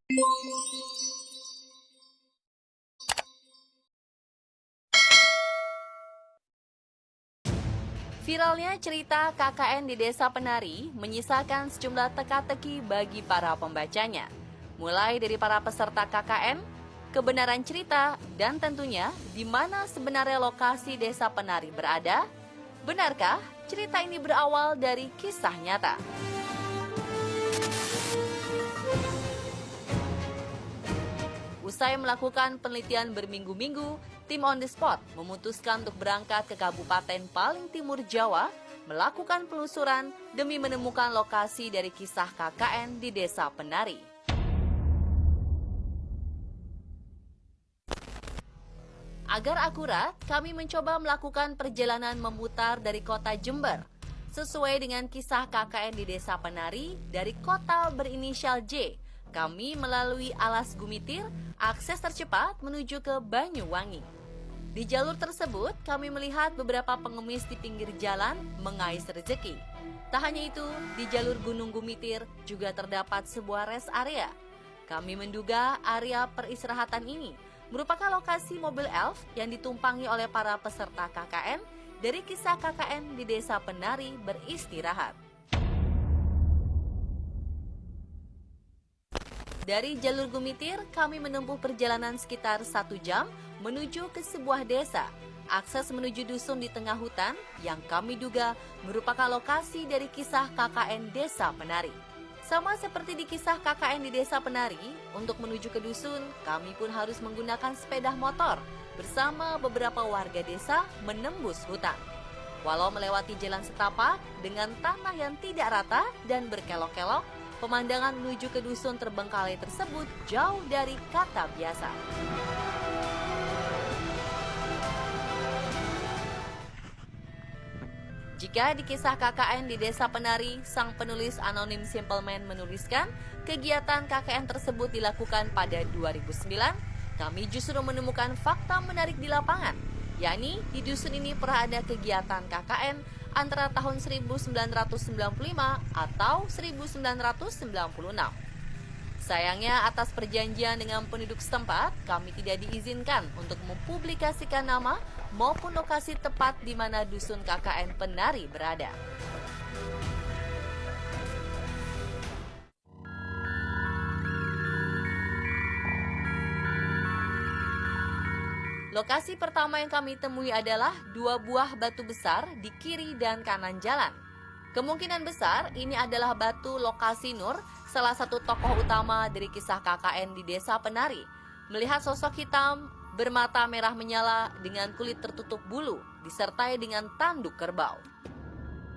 Viralnya cerita KKN di Desa Penari menyisakan sejumlah teka-teki bagi para pembacanya. Mulai dari para peserta KKN, kebenaran cerita, dan tentunya di mana sebenarnya lokasi Desa Penari berada. Benarkah cerita ini berawal dari kisah nyata? Usai melakukan penelitian berminggu-minggu, tim On The Spot memutuskan untuk berangkat ke Kabupaten paling timur Jawa, melakukan penelusuran demi menemukan lokasi dari kisah KKN di Desa Penari. Agar akurat, kami mencoba melakukan perjalanan memutar dari kota Jember, sesuai dengan kisah KKN di Desa Penari dari kota berinisial J. Kami melalui Alas Gumitir, akses tercepat menuju ke Banyuwangi. Di jalur tersebut, kami melihat beberapa pengemis di pinggir jalan mengais rezeki. Tak hanya itu, di jalur Gunung Gumitir juga terdapat sebuah rest area. Kami menduga area peristirahatan ini merupakan lokasi mobil elf yang ditumpangi oleh para peserta KKN dari kisah KKN di Desa Penari beristirahat. Dari jalur Gumitir, kami menempuh perjalanan sekitar 1 jam menuju ke sebuah desa. Akses menuju dusun di tengah hutan yang kami duga merupakan lokasi dari kisah KKN Desa Penari. Sama seperti di kisah KKN di Desa Penari, untuk menuju ke dusun, kami pun harus menggunakan sepeda motor bersama beberapa warga desa menembus hutan. Walau melewati jalan setapak dengan tanah yang tidak rata dan berkelok-kelok, pemandangan menuju ke dusun terbengkalai tersebut jauh dari kata biasa. Jika di kisah KKN di Desa Penari, sang penulis anonim Simple Man menuliskan kegiatan KKN tersebut dilakukan pada 2009, kami justru menemukan fakta menarik di lapangan, yakni di dusun ini pernah ada kegiatan KKN antara tahun 1995 atau 1996. Sayangnya atas perjanjian dengan penduduk setempat, kami tidak diizinkan untuk mempublikasikan nama maupun lokasi tepat di mana dusun KKN Penari berada. Lokasi pertama yang kami temui adalah 2 buah batu besar di kiri dan kanan jalan. Kemungkinan besar ini adalah batu lokasi Nur, salah satu tokoh utama dari kisah KKN di Desa Penari. Melihat sosok hitam bermata merah menyala dengan kulit tertutup bulu, disertai dengan tanduk kerbau.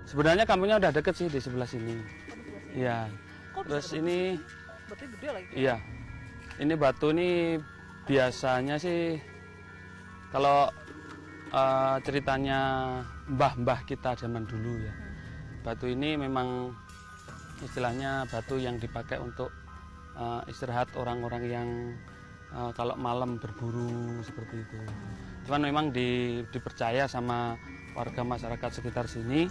Sebenarnya kampungnya udah deket sih di sebelah sini. Iya. Terus ini, berarti gede lagi. iya. Ini batu ini biasanya sih kalau ceritanya mbah-mbah kita zaman dulu ya. Batu ini memang istilahnya batu yang dipakai untuk istirahat orang-orang yang kalau malam berburu seperti itu. Cuman memang dipercaya sama warga masyarakat sekitar sini,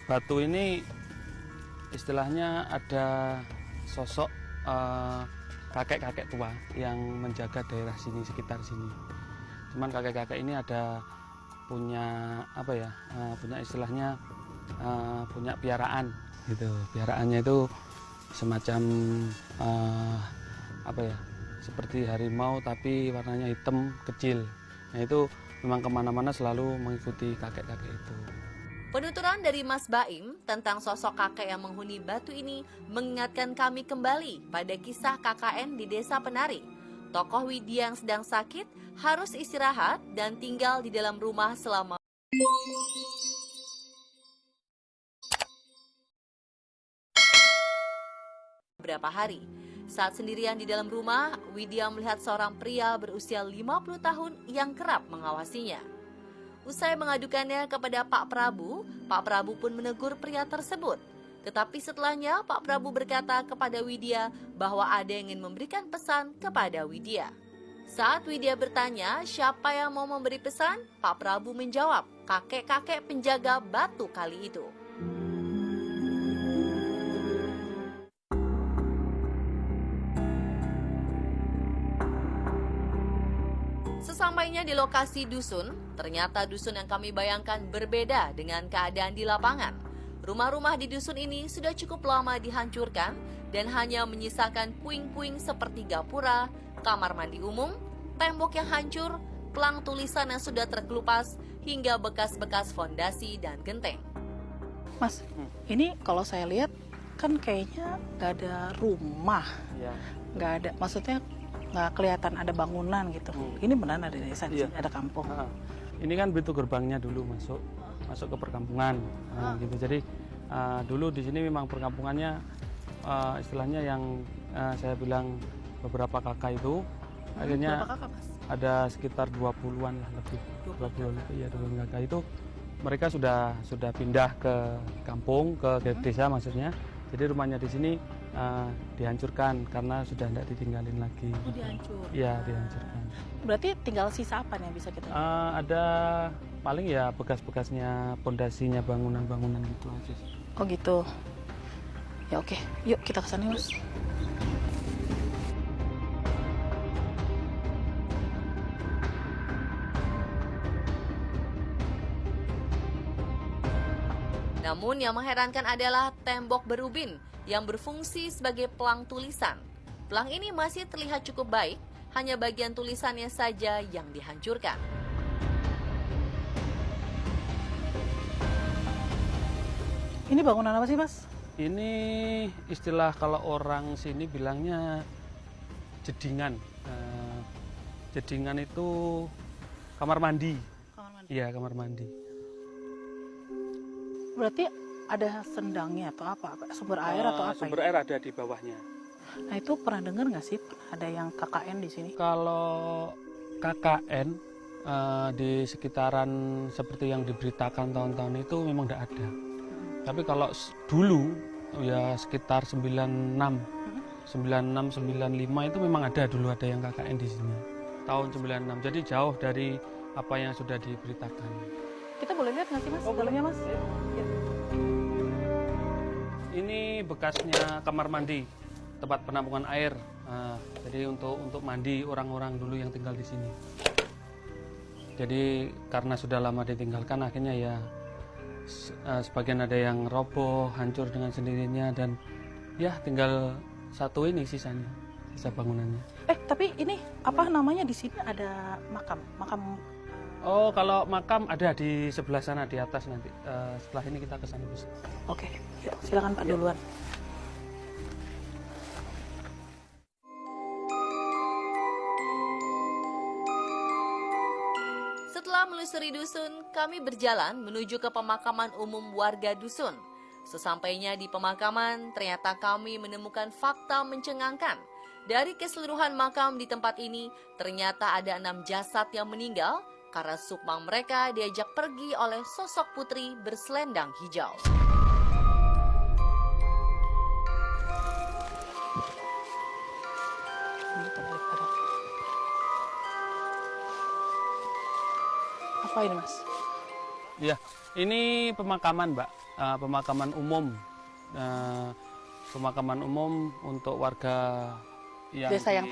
batu ini istilahnya ada sosok kakek-kakek tua yang menjaga daerah sini, sekitar sini. Cuman kakek-kakek ini ada punya apa ya, punya istilahnya punya piaraan gitu. Piaraannya itu semacam apa ya, seperti harimau tapi warnanya hitam kecil. Nah itu memang kemana-mana selalu mengikuti kakek-kakek itu. Penuturan dari Mas Baim tentang sosok kakek yang menghuni batu ini mengingatkan kami kembali pada kisah KKN di Desa Penari. Tokoh Widya yang sedang sakit harus istirahat dan tinggal di dalam rumah selama beberapa hari. Saat sendirian di dalam rumah, Widya melihat seorang pria berusia 50 tahun yang kerap mengawasinya. Usai mengadukannya kepada Pak Prabu pun menegur pria tersebut. Tetapi setelahnya Pak Prabu berkata kepada Widya bahwa ada yang ingin memberikan pesan kepada Widya. Saat Widya bertanya siapa yang mau memberi pesan, Pak Prabu menjawab, kakek-kakek penjaga batu kali itu. Sesampainya di lokasi dusun, ternyata dusun yang kami bayangkan berbeda dengan keadaan di lapangan. Rumah-rumah di dusun ini sudah cukup lama dihancurkan dan hanya menyisakan puing-puing seperti gapura, kamar mandi umum, tembok yang hancur, pelang tulisan yang sudah terkelupas, hingga bekas-bekas fondasi dan genteng. Mas, ini kalau saya lihat kan kayaknya nggak ada rumah, Ya. nggak ada, maksudnya nggak kelihatan ada bangunan gitu. Ini benar ada desa di Iya. sini, ada kampung. Ini kan pintu gerbangnya dulu masuk ke perkampungan. Gitu. Jadi dulu di sini memang perkampungannya istilahnya yang saya bilang beberapa kakak itu akhirnya Berapa kakak, Mas? ada sekitar 20-an lah lebih. 20 ya 20 kakak itu mereka sudah pindah ke kampung, ke desa maksudnya. Jadi rumahnya di sini dihancurkan karena sudah tidak ditinggalin lagi. Oh, dihancur. Iya, dihancurkan. Berarti tinggal sisa apa nih yang bisa kita Ada paling ya bekas-bekasnya pondasinya bangunan-bangunan gitu aja. Oh gitu. Ya oke, yuk kita ke sana, Mas. Namun yang mengherankan adalah tembok berubin yang berfungsi sebagai pelang tulisan. Pelang ini masih terlihat cukup baik, hanya bagian tulisannya saja yang dihancurkan. Ini bangunan apa sih, Mas? Ini istilah kalau orang sini bilangnya jedingan. Jedingan itu kamar mandi. Kamar mandi. Iya, kamar mandi. Berarti ada sendangnya atau apa? Sumber air atau apa? Sumber air ada di bawahnya. Nah itu pernah dengar nggak sih ada yang KKN di sini? Kalau KKN di sekitaran seperti yang diberitakan tahun-tahun itu memang tidak ada. Tapi kalau dulu ya sekitar 96, 95 itu memang ada dulu ada yang KKN di sini. Tahun 96. Jadi jauh dari apa yang sudah diberitakan. Kita boleh lihat nggak sih, Mas? Dalamnya, Mas? Ya. Ini bekasnya kamar mandi, tempat penampungan air. Jadi untuk mandi orang-orang dulu yang tinggal di sini. Jadi karena sudah lama ditinggalkan, akhirnya ya sebagian ada yang roboh, hancur dengan sendirinya, dan ya tinggal satu ini sisa bangunannya. Tapi ini apa namanya di sini ada makam? Oh, kalau makam ada di sebelah sana di atas nanti. Setelah ini kita ke sana bisa. Oke, yuk, silakan Pak duluan. Setelah melusuri dusun, kami berjalan menuju ke pemakaman umum warga dusun. Sesampainya di pemakaman, ternyata kami menemukan fakta mencengangkan. Dari keseluruhan makam di tempat ini, ternyata ada 6 jasad yang meninggal karena sukma mereka diajak pergi oleh sosok putri berselendang hijau. Apa ini, Mas? Iya, ini pemakaman, Mbak. Pemakaman umum. Pemakaman umum untuk warga yang Desa yang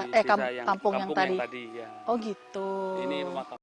kampung yang tadi. Ya. Oh gitu. Ini pemakaman.